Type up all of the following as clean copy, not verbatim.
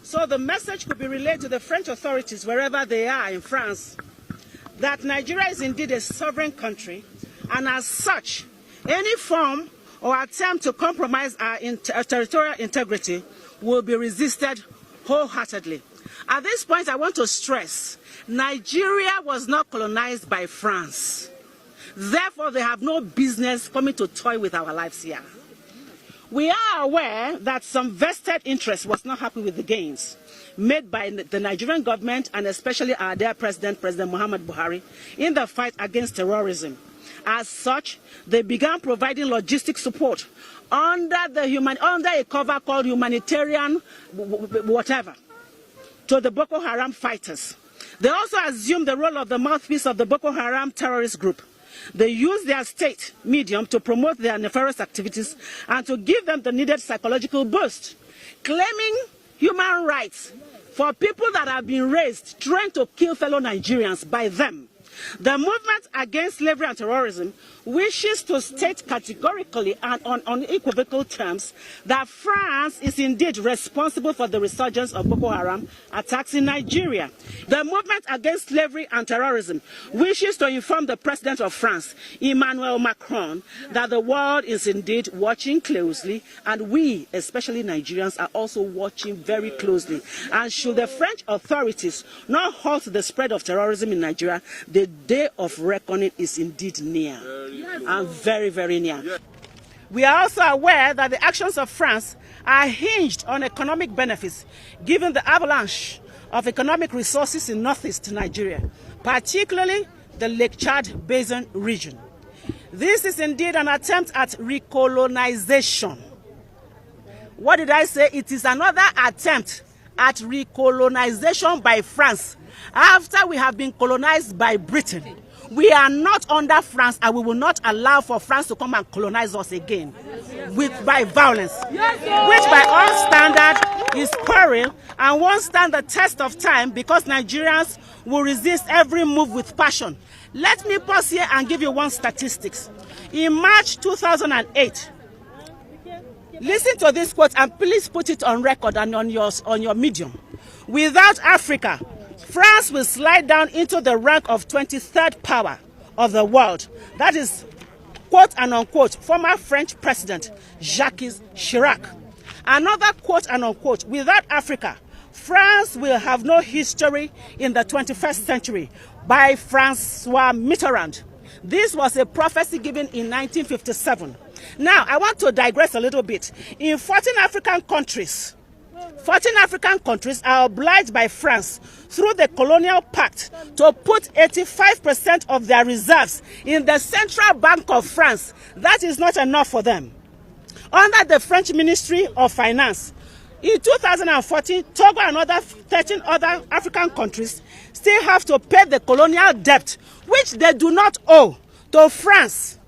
So the message could be relayed to the French authorities wherever they are in France that Nigeria is indeed a sovereign country, and as such, any form or attempt to compromise our territorial integrity will be resisted wholeheartedly. At this point, I want to stress, Nigeria was not colonized by France. Therefore, they have no business coming to toy with our lives here. We are aware that some vested interest was not happy with the gains made by the Nigerian government and especially our dear President Muhammad Buhari, in the fight against terrorism. As such, they began providing logistic support under a cover called humanitarian whatever to the Boko Haram fighters. They also assumed the role of the mouthpiece of the Boko Haram terrorist group. They use their state medium to promote their nefarious activities and to give them the needed psychological boost, claiming human rights for people that have been raised, trained to kill fellow Nigerians by them. The movement against slavery and terrorism wishes to state categorically and on unequivocal terms that France is indeed responsible for the resurgence of Boko Haram attacks in Nigeria. The movement against slavery and terrorism wishes to inform the President of France, Emmanuel Macron, that the world is indeed watching closely, and we, especially Nigerians, are also watching very closely. And should the French authorities not halt the spread of terrorism in Nigeria, the day of reckoning is indeed near, and very, very near. We are also aware that the actions of France are hinged on economic benefits, given the avalanche of economic resources in northeast Nigeria, particularly the Lake Chad Basin region. This is indeed an attempt at recolonization. What did I say? It is another attempt at recolonization by France after we have been colonized by Britain. We are not under France, and we will not allow for France to come and colonize us again by violence, which by all standards is quarrel and won't stand the test of time, because Nigerians will resist every move with passion. Let me pause here and give you one statistics. In March 2008, listen to this quote and please put it on record and on your medium. Without Africa, France will slide down into the rank of 23rd power of the world. That is, quote and unquote, former French President Jacques Chirac. Another quote and unquote, without Africa, France will have no history in the 21st century, by Francois Mitterrand. This was a prophecy given in 1957. Now, I want to digress a little bit. In 14 African countries are obliged by France through the colonial pact to put 85% of their reserves in the Central Bank of France. That is not enough for them. Under the French Ministry of Finance, in 2014, Togo and 13 other African countries still have to pay the colonial debt, which they do not owe, to France.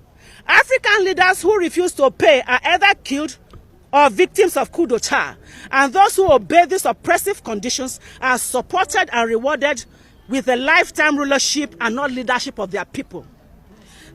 African leaders who refuse to pay are either killed or victims of coup d'etat, and those who obey these oppressive conditions are supported and rewarded with a lifetime rulership and not leadership of their people.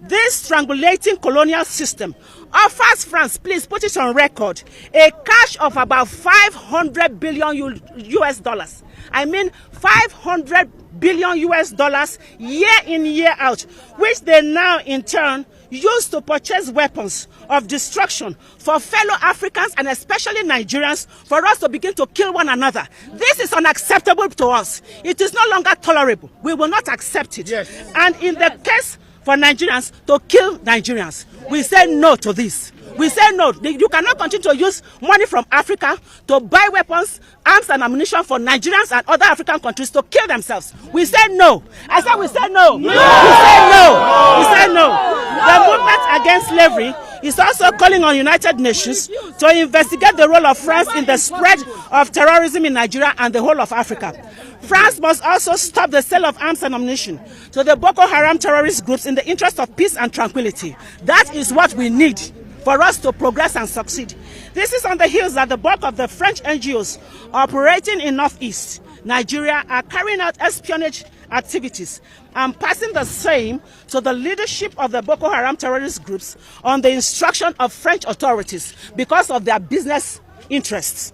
This strangulating colonial system offers France, please put it on record, a cash of about 500 billion US dollars. I mean 500 billion US dollars year in, year out, which they now in turn use to purchase weapons of destruction for fellow Africans and especially Nigerians, for us to begin to kill one another. This is unacceptable to us. It is no longer tolerable. We will not accept it. Yes. And in the case for Nigerians to kill Nigerians, we say no to this. We say no. You cannot continue to use money from Africa to buy weapons, arms and ammunition for Nigerians and other African countries to kill themselves. We say no. I said we say no. No. We say no. We say no. The movement against slavery is also calling on United Nations to investigate the role of France in the spread of terrorism in Nigeria and the whole of Africa. France must also stop the sale of arms and ammunition to the Boko Haram terrorist groups in the interest of peace and tranquility. That is what we need for us to progress and succeed. This is on the heels that the bulk of the French NGOs operating in Northeast Nigeria are carrying out espionage activities and passing the same to the leadership of the Boko Haram terrorist groups on the instruction of French authorities because of their business interests.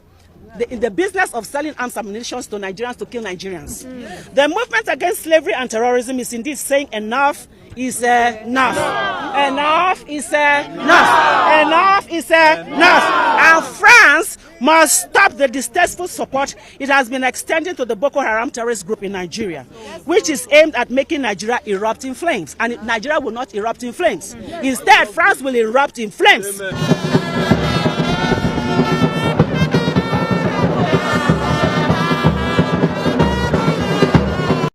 in the business of selling arms and ammunition to Nigerians to kill Nigerians. The movement against slavery and terrorism is indeed saying enough is enough. Enough is enough. Enough is enough. And France must stop the distasteful support it has been extending to the Boko Haram terrorist group in Nigeria, which is aimed at making Nigeria erupt in flames. And Nigeria will not erupt in flames. Instead, France will erupt in flames. Amen.